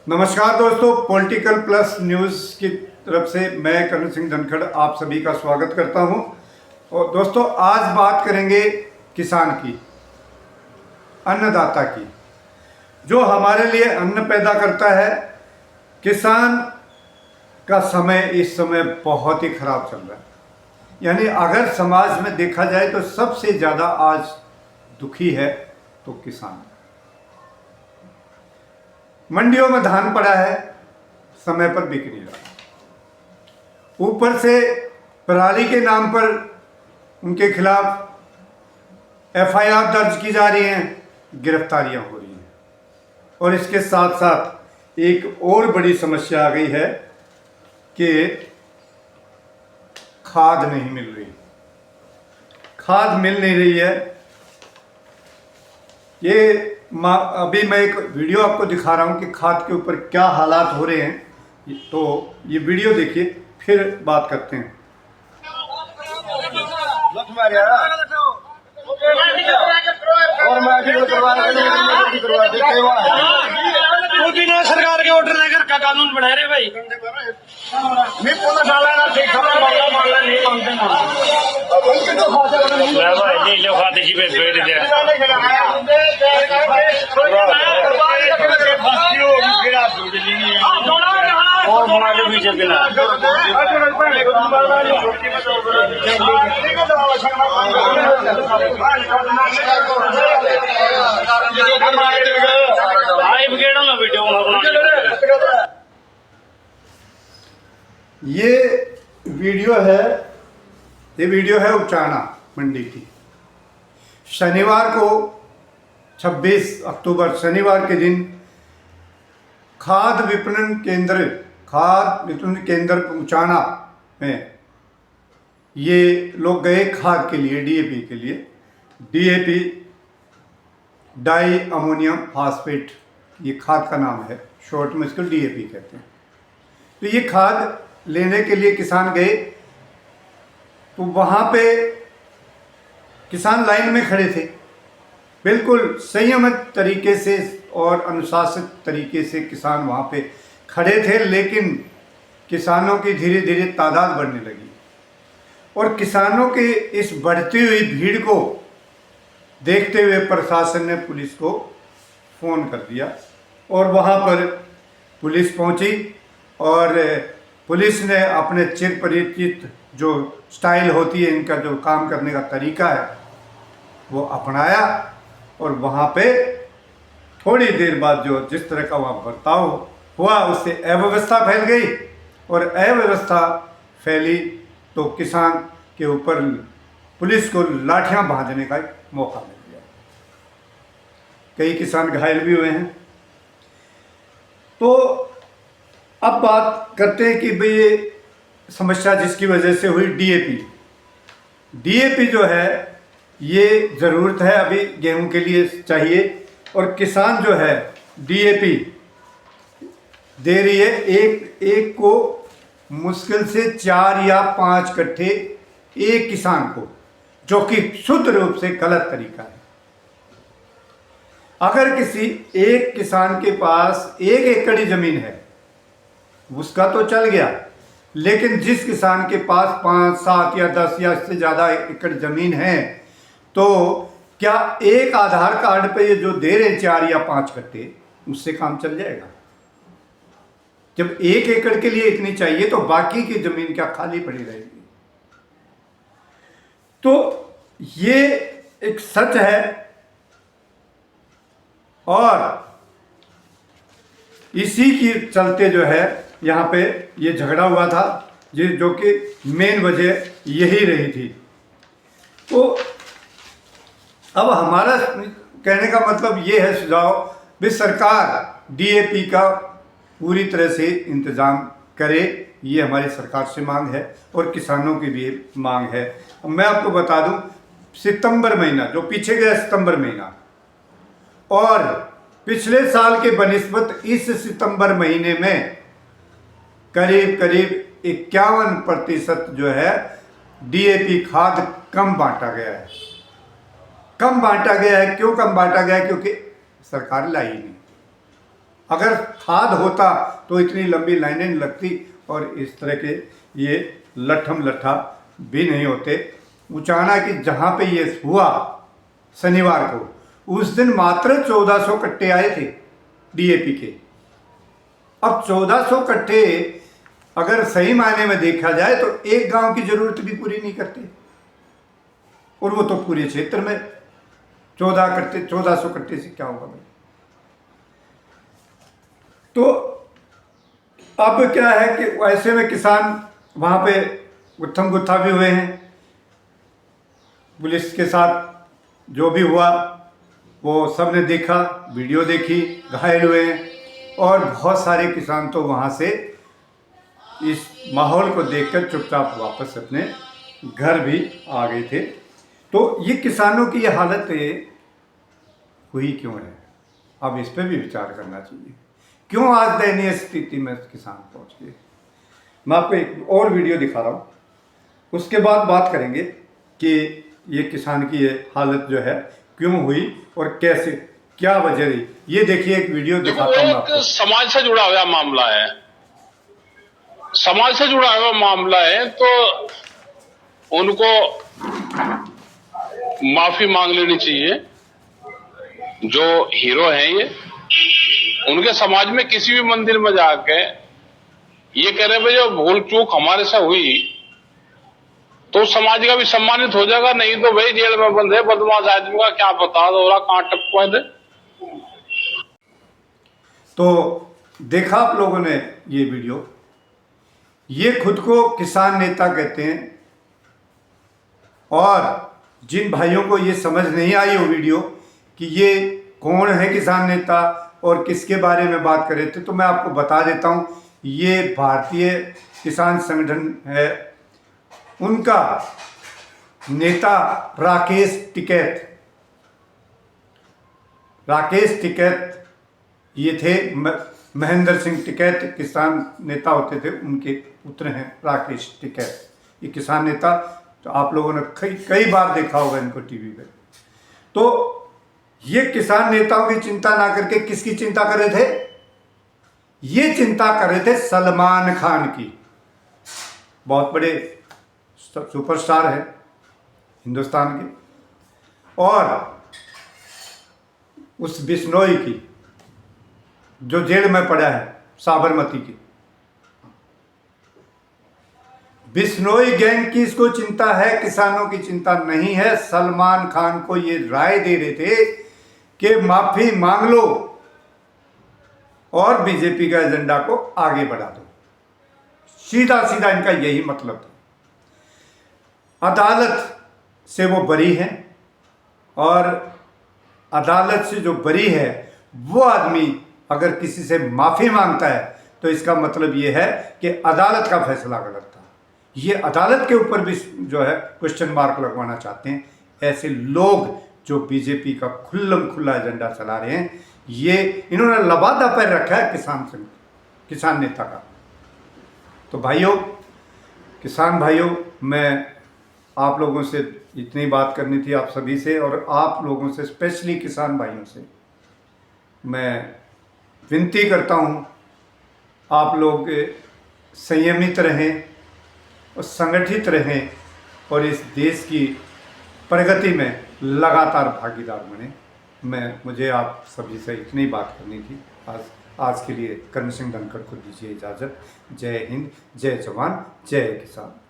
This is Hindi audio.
नमस्कार दोस्तों, पॉलिटिकल प्लस न्यूज़ की तरफ से मैं करण सिंह धनखड़ आप सभी का स्वागत करता हूं। और दोस्तों, आज बात करेंगे किसान की, अन्नदाता की, जो हमारे लिए अन्न पैदा करता है। किसान का समय इस समय बहुत ही खराब चल रहा है। यानी अगर समाज में देखा जाए तो सबसे ज़्यादा आज दुखी है तो किसान। मंडियों में धान पड़ा है, समय पर बिक नहीं रहा। ऊपर से पराली के नाम पर उनके खिलाफ एफआईआर दर्ज की जा रही हैं, गिरफ्तारियां हो रही हैं। और इसके साथ साथ एक और बड़ी समस्या आ गई है कि खाद नहीं मिल रही। खाद मिल नहीं रही है। ये अभी मैं एक वीडियो आपको दिखा रहा हूँ कि खाद के ऊपर क्या हालात हो रहे हैं। तो ये वीडियो देखिए, फिर बात करते हैं। सरकार के ऑर्डर लेकर का कानून बना रहे भाई। मैं पूरा साला ना ठीक खबर मामला नहीं मानते ना भाई। नहीं लो खाते की पे बैठ गया और हमारे भी चलना ये वीडियो है उचाना मंडी की। शनिवार को 26 अक्टूबर शनिवार के दिन खाद विपणन केंद्र उचाना में ये लोग गए खाद के लिए, डीएपी के लिए। डीएपी डाई अमोनियम फास्फेट ये खाद का नाम है, शॉर्ट में इसको डीएपी कहते हैं। तो ये खाद लेने के लिए किसान गए, तो वहाँ पे किसान लाइन में खड़े थे, बिल्कुल संयमित तरीके से और अनुशासित तरीके से किसान वहाँ पे खड़े थे। लेकिन किसानों की धीरे धीरे तादाद बढ़ने लगी और किसानों के इस बढ़ती हुई भीड़ को देखते हुए प्रशासन ने पुलिस को फ़ोन कर दिया और वहाँ पर पुलिस पहुँची और पुलिस ने अपने चिर परिचित जो स्टाइल होती है, इनका जो काम करने का तरीका है, वो अपनाया। और वहाँ पे थोड़ी देर बाद जो जिस तरह का वहाँ बर्ताव हुआ, उससे अव्यवस्था फैल गई और अव्यवस्था फैली तो किसान के ऊपर पुलिस को लाठियाँ भांजने का मौका मिल गया। कई किसान घायल भी हुए हैं। तो अब बात करते हैं कि भाई ये समस्या जिसकी वजह से हुई, डीएपी जो है ये ज़रूरत है, अभी गेहूं के लिए चाहिए। और किसान जो है डीएपी दे रही है एक को मुश्किल से 4 या 5 कट्ठे एक किसान को, जो कि शुद्ध रूप से गलत तरीका है। अगर किसी एक किसान के पास 1 एकड़ ही जमीन है उसका तो चल गया, लेकिन जिस किसान के पास 5, 7 या 10 या इससे ज़्यादा एकड़ जमीन है, तो क्या एक आधार कार्ड पे ये जो दे रहे हैं 4 या 5 कट्टे, उससे काम चल जाएगा? जब 1 एकड़ के लिए इतनी चाहिए तो बाकी की जमीन क्या खाली पड़ी रहेगी? तो ये एक सच है और इसी की चलते जो है यहाँ पे ये झगड़ा हुआ था, जो कि मेन वजह यही रही थी। तो अब हमारा कहने का मतलब ये है, सुझाव भी सरकार डीएपी का पूरी तरह से इंतज़ाम करे, ये हमारी सरकार से मांग है और किसानों की भी मांग है। मैं आपको बता दूं, सितंबर महीना जो पीछे गया, सितंबर महीना और पिछले साल के बनिस्बत इस सितंबर महीने में करीब 51% जो है डीएपी खाद कम बांटा गया है। क्यों कम बांटा गया है? क्योंकि सरकार लाई नहीं। अगर खाद होता तो इतनी लंबी लाइनें नहीं लगती और इस तरह के ये लट्ठम लट्ठा भी नहीं होते। उचाना कि जहाँ पे ये हुआ शनिवार को, उस दिन मात्र 1400 कट्टे आए थे डीएपी के। अब 1400 कट्टे अगर सही मायने में देखा जाए तो एक गांव की जरूरत भी पूरी नहीं करते, और वो तो पूरे क्षेत्र में 1400 कट्टे से क्या होगा भाई। तो अब क्या है कि ऐसे में किसान वहां पे गुत्थम गुत्था भी हुए हैं। पुलिस के साथ जो भी हुआ वो सब ने देखा, वीडियो देखी, घायल हुए हैं, और बहुत सारे किसान तो वहाँ से इस माहौल को देखकर चुपचाप वापस अपने घर भी आ गए थे। तो ये किसानों की ये हालत हुई क्यों है, अब इस पर भी विचार करना चाहिए। क्यों आज दयनीय स्थिति में किसान पहुँच गए। मैं आपको एक और वीडियो दिखा रहा हूँ, उसके बाद बात करेंगे कि ये किसान की ये हालत जो है क्यों हुई और कैसे, क्या वजह रही। ये देखिए एक वीडियो दिखाता हूँ आपको। समाज से जुड़ा हुआ मामला है, समाज से जुड़ा हुआ मामला है, तो उनको माफी मांग लेनी चाहिए। जो हीरो हैं ये, उनके समाज में किसी भी मंदिर में जाके ये कह रहे भाई जो भूल चूक हमारे से हुई तो समाज का भी सम्मानित हो जाएगा, नहीं तो भाई जेल में बंद है बदमाश आदमी का क्या पता हो रहा कहां टप पहुंचे। तो देखा आप लोगों ने ये वीडियो, ये खुद को किसान नेता कहते हैं, और जिन भाइयों को ये समझ नहीं आई वो वीडियो कि ये कौन है किसान नेता और किसके बारे में बात कर रहे थे, तो मैं आपको बता देता हूँ। ये भारतीय किसान संगठन है, उनका नेता राकेश टिकैत। राकेश टिकैत ये थे, महेंद्र सिंह टिकैत किसान नेता होते थे, उनके पुत्र हैं राकेश टिकैत। ये किसान नेता तो आप लोगों ने कई बार देखा होगा इनको टीवी पे। तो ये किसान नेताओं की चिंता ना करके किसकी चिंता कर रहे थे, ये चिंता कर रहे थे सलमान खान की। बहुत बड़े सुपरस्टार है हिंदुस्तान के, और उस बिश्नोई की जो जेल में पड़ा है, साबरमती की बिश्नोई गैंग की इसको चिंता है, किसानों की चिंता नहीं है। सलमान खान को ये राय दे रहे थे कि माफी मांग लो और बीजेपी का एजेंडा को आगे बढ़ा दो। सीधा सीधा इनका यही मतलब था। अदालत से वो बरी हैं, और अदालत से जो बरी है वो आदमी अगर किसी से माफी मांगता है तो इसका मतलब ये है कि अदालत का फैसला गलत था। ये अदालत के ऊपर भी जो है क्वेश्चन मार्क लगवाना चाहते हैं ऐसे लोग जो बीजेपी का खुल्लम खुल्ला एजेंडा चला रहे हैं। ये इन्होंने लबादा पैर रखा है किसान नेता का। तो भाइयों, किसान भाइयों, मैं आप लोगों से इतनी बात करनी थी, आप सभी से, और आप लोगों से, स्पेशली किसान भाइयों से मैं विनती करता हूँ, आप लोग संयमित रहें और संगठित रहें और इस देश की प्रगति में लगातार भागीदार बने। मुझे आप सभी से इतनी बात करनी थी। आज के लिए करण सिंह धनखड़ को दीजिए इजाज़त। जय हिंद, जय जवान, जय किसान।